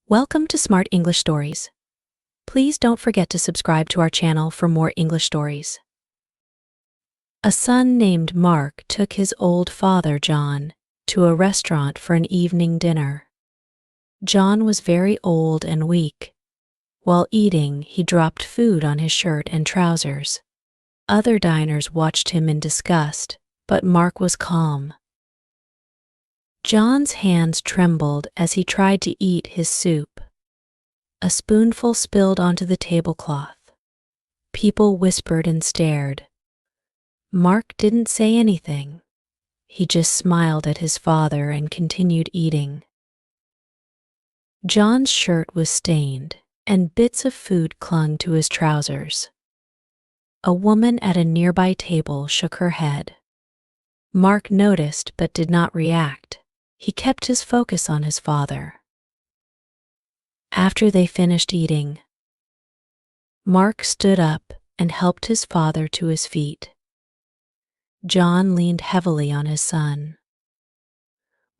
Welcome to Smart English Stories. Please don't forget to subscribe to our channel for more English stories. A son named Mark took his old father, John, to a restaurant for an evening dinner. John was very old and weak. While eating, he dropped food on his shirt and trousers. Other diners watched him in disgust, but Mark was calm. John's hands trembled as he tried to eat his soup. A spoonful spilled onto the tablecloth. People whispered and stared. Mark didn't say anything. He just smiled at his father and continued eating. John's shirt was stained, and bits of food clung to his trousers. A woman at a nearby table shook her head. Mark noticed but did not react. He kept his focus on his father. After they finished eating, Mark stood up and helped his father to his feet. John leaned heavily on his son.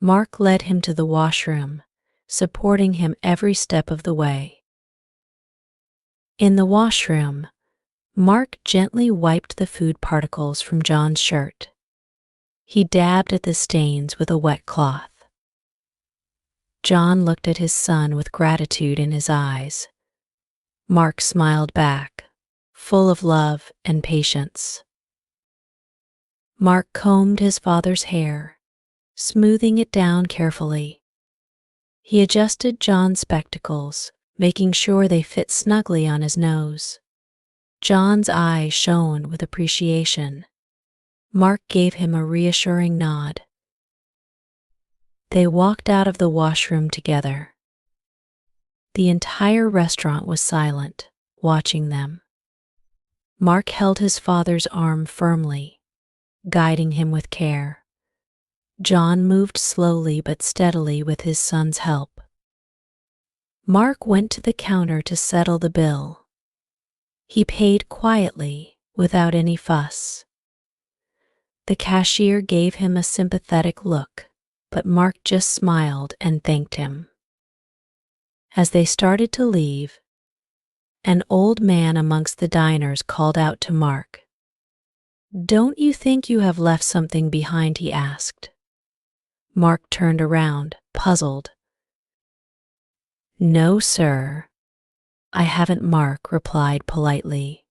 Mark led him to the washroom, supporting him every step of the way. In the washroom, Mark gently wiped the food particles from John's shirt. He dabbed at the stains with a wet cloth. John looked at his son with gratitude in his eyes. Mark smiled back, full of love and patience. Mark combed his father's hair, smoothing it down carefully. He adjusted John's spectacles, making sure they fit snugly on his nose. John's eyes shone with appreciation. Mark gave him a reassuring nod. They walked out of the washroom together. The entire restaurant was silent, watching them. Mark held his father's arm firmly, guiding him with care. John moved slowly but steadily with his son's help. Mark went to the counter to settle the bill. He paid quietly, without any fuss. The cashier gave him a sympathetic look, but Mark just smiled and thanked him. As they started to leave, an old man amongst the diners called out to Mark. "Don't you think you have left something behind?" he asked. Mark turned around, puzzled. "No, sir, I haven't," Mark replied politely.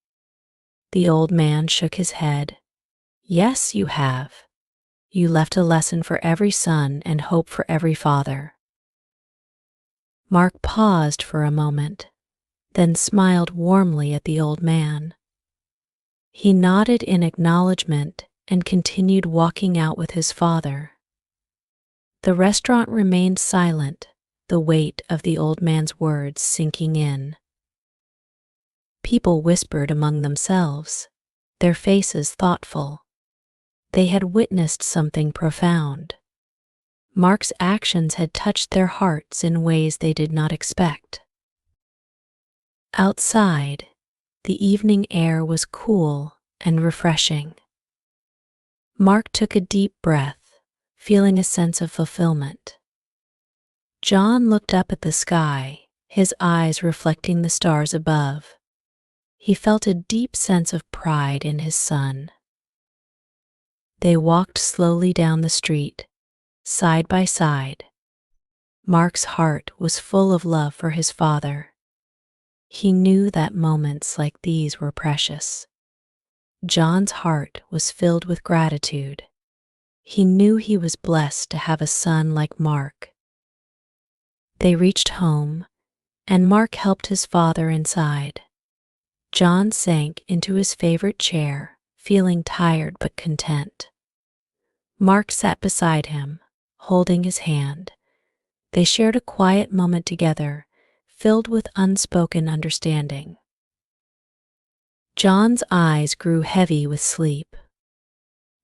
The old man shook his head. "Yes, you have. You left a lesson for every son and hope for every father." Mark paused for a moment, then smiled warmly at the old man. He nodded in acknowledgement and continued walking out with his father. The restaurant remained silent, the weight of the old man's words sinking in. People whispered among themselves, their faces thoughtful. They had witnessed something profound. Mark's actions had touched their hearts in ways they did not expect. Outside, the evening air was cool and refreshing. Mark took a deep breath, feeling a sense of fulfillment. John looked up at the sky, his eyes reflecting the stars above. He felt a deep sense of pride in his son. They walked slowly down the street, side by side. Mark's heart was full of love for his father. He knew that moments like these were precious. John's heart was filled with gratitude. He knew he was blessed to have a son like Mark. They reached home, and Mark helped his father inside. John sank into his favorite chair, feeling tired but content. Mark sat beside him, holding his hand. They shared a quiet moment together, filled with unspoken understanding. John's eyes grew heavy with sleep.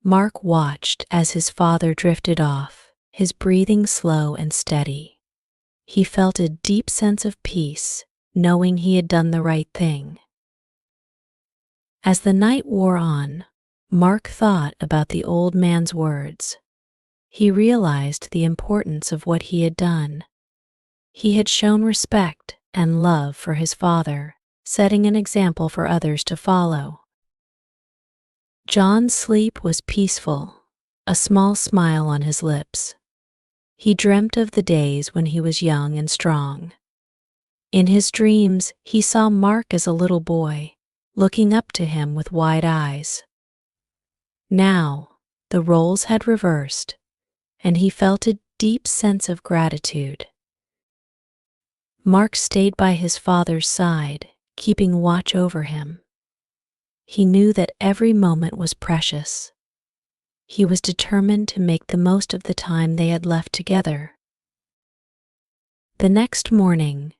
Mark watched as his father drifted off, his breathing slow and steady. He felt a deep sense of peace, knowing he had done the right thing. As the night wore on, Mark thought about the old man's words. He realized the importance of what he had done. He had shown respect and love for his father, setting an example for others to follow. John's sleep was peaceful, a small smile on his lips. He dreamt of the days when he was young and strong. In his dreams, he saw Mark as a little boy, looking up to him with wide eyes. Now, the roles had reversed, and he felt a deep sense of gratitude. Mark stayed by his father's side, keeping watch over him. He knew that every moment was precious. He was determined to make the most of the time they had left together. The next morning,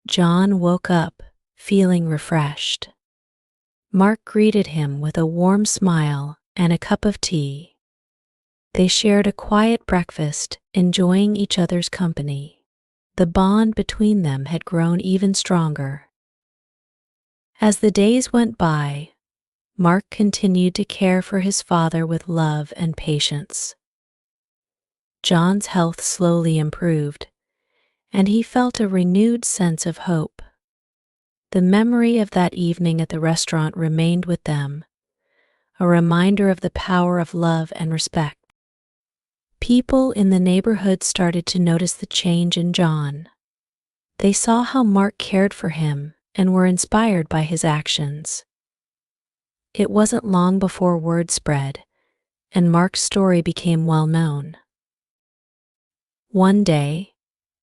John woke up feeling refreshed. Mark greeted him with a warm smile and a cup of tea. They shared a quiet breakfast, enjoying each other's company. The bond between them had grown even stronger. As the days went by, Mark continued to care for his father with love and patience. John's health slowly improved, and he felt a renewed sense of hope. The memory of that evening at the restaurant remained with them, a reminder of the power of love and respect. People in the neighborhood started to notice the change in John. They saw how Mark cared for him and were inspired by his actions. It wasn't long before word spread, and Mark's story became well known. One day,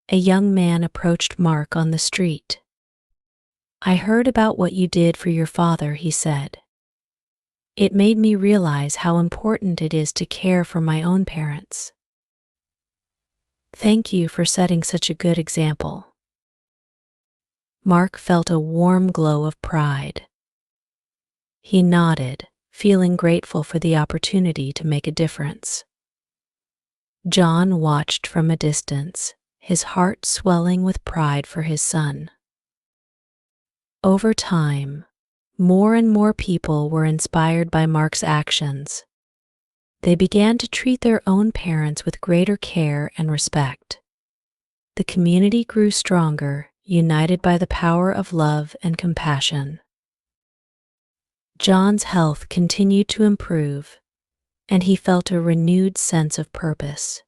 a young man approached Mark on the street. "I heard about what you did for your father," he said. "It made me realize how important it is to care for my own parents. Thank you for setting such a good example." Mark felt a warm glow of pride. He nodded, feeling grateful for the opportunity to make a difference. John watched from a distance, his heart swelling with pride for his son. Over time, more and more people were inspired by Mark's actions. They began to treat their own parents with greater care and respect. The community grew stronger, united by the power of love and compassion. John's health continued to improve, and he felt a renewed sense of purpose.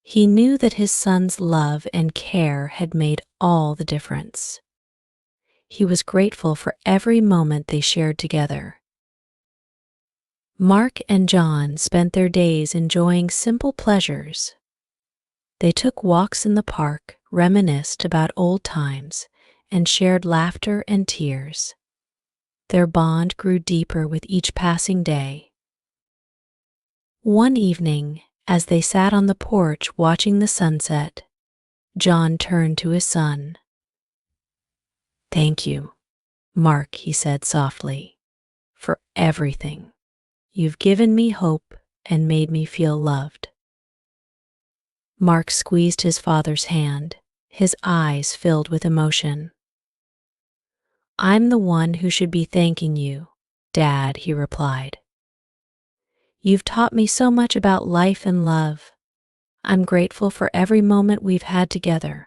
He knew that his son's love and care had made all the difference. He was grateful for every moment they shared together. Mark and John spent their days enjoying simple pleasures. They took walks in the park, reminisced about old times, and shared laughter and tears. Their bond grew deeper with each passing day. One evening, as they sat on the porch watching the sunset, John turned to his son. "Thank you, Mark," he said softly, "for everything. You've given me hope and made me feel loved." Mark squeezed his father's hand, his eyes filled with emotion. "I'm the one who should be thanking you, Dad," he replied. "You've taught me so much about life and love. I'm grateful for every moment we've had together."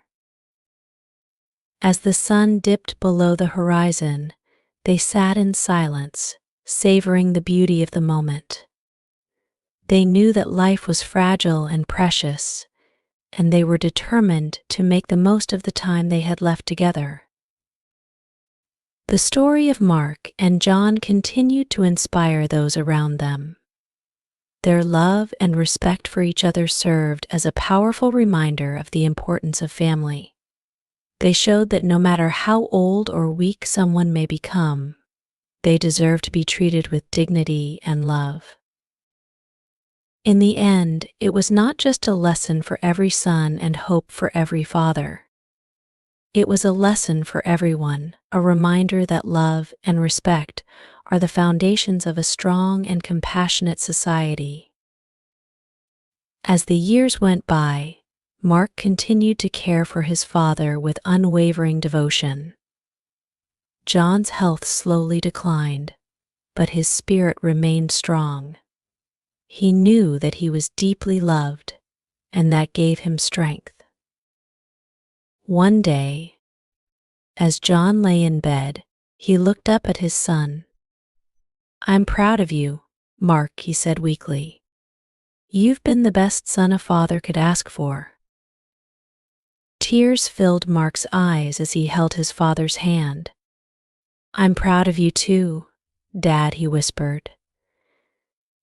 As the sun dipped below the horizon, they sat in silence, savoring the beauty of the moment. They knew that life was fragile and precious, and they were determined to make the most of the time they had left together. The story of Mark and John continued to inspire those around them. Their love and respect for each other served as a powerful reminder of the importance of family. They showed that no matter how old or weak someone may become, they deserve to be treated with dignity and love. In the end, it was not just a lesson for every son and hope for every father. It was a lesson for everyone, a reminder that love and respect are the foundations of a strong and compassionate society. As the years went by, Mark continued to care for his father with unwavering devotion. John's health slowly declined, but his spirit remained strong. He knew that he was deeply loved, and that gave him strength. One day, as John lay in bed, he looked up at his son. "I'm proud of you, Mark," he said weakly. "You've been the best son a father could ask for." Tears filled Mark's eyes as he held his father's hand. "I'm proud of you too, Dad," he whispered.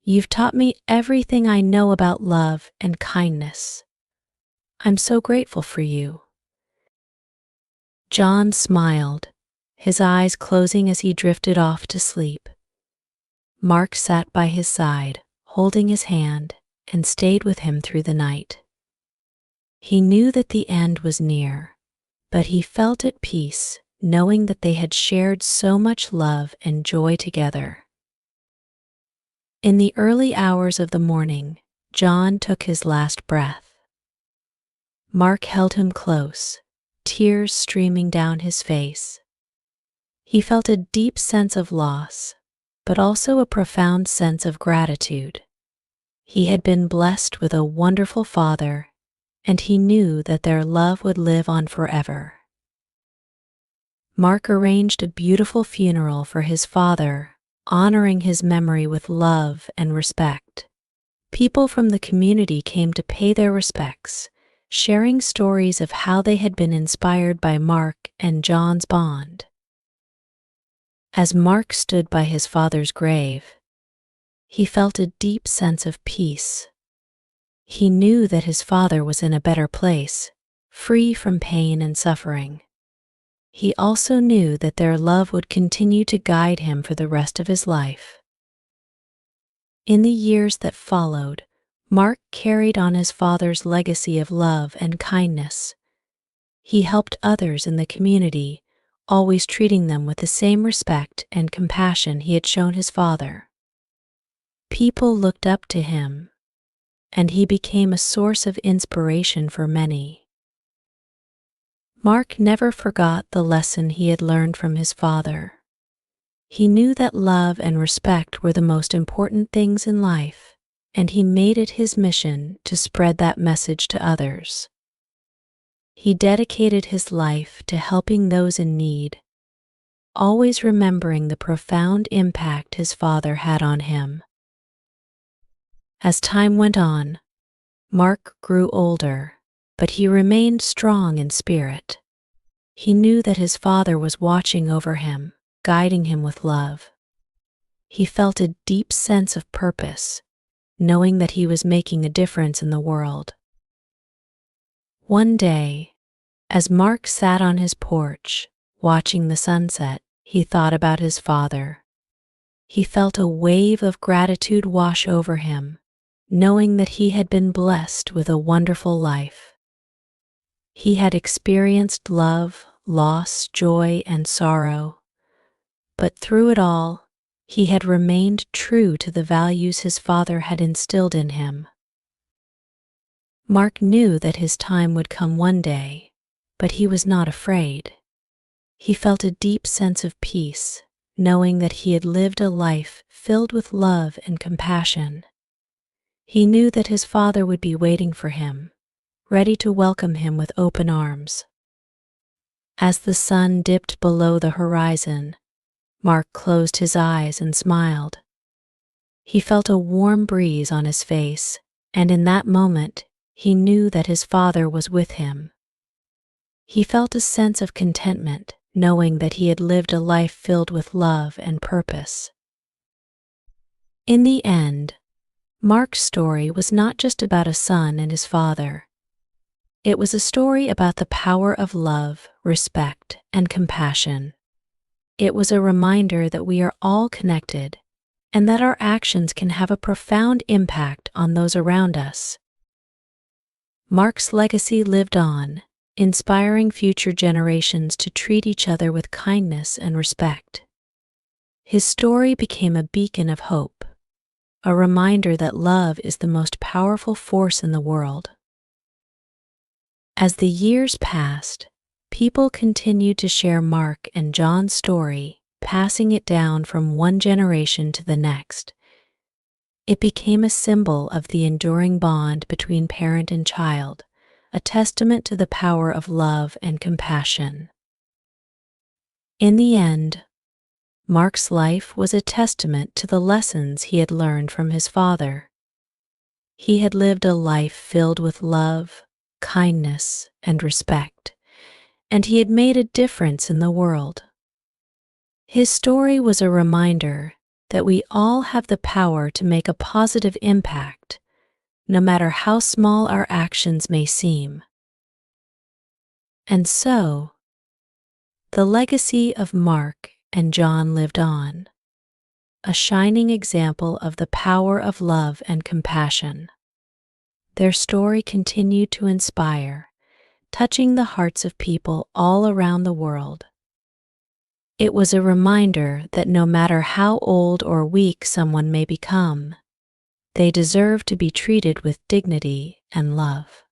"You've taught me everything I know about love and kindness. I'm so grateful for you." John smiled, his eyes closing as he drifted off to sleep. Mark sat by his side, holding his hand, and stayed with him through the night. He knew that the end was near, but he felt at peace knowing that they had shared so much love and joy together. In the early hours of the morning, John took his last breath. Mark held him close, tears streaming down his face. He felt a deep sense of loss, but also a profound sense of gratitude. He had been blessed with a wonderful father, and he knew that their love would live on forever. Mark arranged a beautiful funeral for his father, honoring his memory with love and respect. People from the community came to pay their respects, sharing stories of how they had been inspired by Mark and John's bond. As Mark stood by his father's grave, he felt a deep sense of peace. He knew that his father was in a better place, free from pain and suffering. He also knew that their love would continue to guide him for the rest of his life. In the years that followed, Mark carried on his father's legacy of love and kindness. He helped others in the community, always treating them with the same respect and compassion he had shown his father. People looked up to him, and he became a source of inspiration for many. Mark never forgot the lesson he had learned from his father. He knew that love and respect were the most important things in life, and he made it his mission to spread that message to others. He dedicated his life to helping those in need, always remembering the profound impact his father had on him. As time went on, Mark grew older, but he remained strong in spirit. He knew that his father was watching over him, guiding him with love. He felt a deep sense of purpose, knowing that he was making a difference in the world. One day, as Mark sat on his porch, watching the sunset, he thought about his father. He felt a wave of gratitude wash over him, knowing that he had been blessed with a wonderful life. He had experienced love, loss, joy, and sorrow, but through it all, he had remained true to the values his father had instilled in him. Mark knew that his time would come one day, but he was not afraid. He felt a deep sense of peace, knowing that he had lived a life filled with love and compassion. He knew that his father would be waiting for him, ready to welcome him with open arms. As the sun dipped below the horizon, Mark closed his eyes and smiled. He felt a warm breeze on his face, and in that moment, he knew that his father was with him. He felt a sense of contentment, knowing that he had lived a life filled with love and purpose. In the end, Mark's story was not just about a son and his father. It was a story about the power of love, respect, and compassion. It was a reminder that we are all connected and that our actions can have a profound impact on those around us. Mark's legacy lived on, inspiring future generations to treat each other with kindness and respect. His story became a beacon of hope, a reminder that love is the most powerful force in the world. As the years passed, people continued to share Mark and John's story, passing it down from one generation to the next. It became a symbol of the enduring bond between parent and child, a testament to the power of love and compassion. In the end, Mark's life was a testament to the lessons he had learned from his father. He had lived a life filled with love, kindness, and respect, and he had made a difference in the world. His story was a reminder that we all have the power to make a positive impact, no matter how small our actions may seem. And so, the legacy of Mark and John lived on, a shining example of the power of love and compassion. Their story continued to inspire, touching the hearts of people all around the world. It was a reminder that no matter how old or weak someone may become, they deserve to be treated with dignity and love.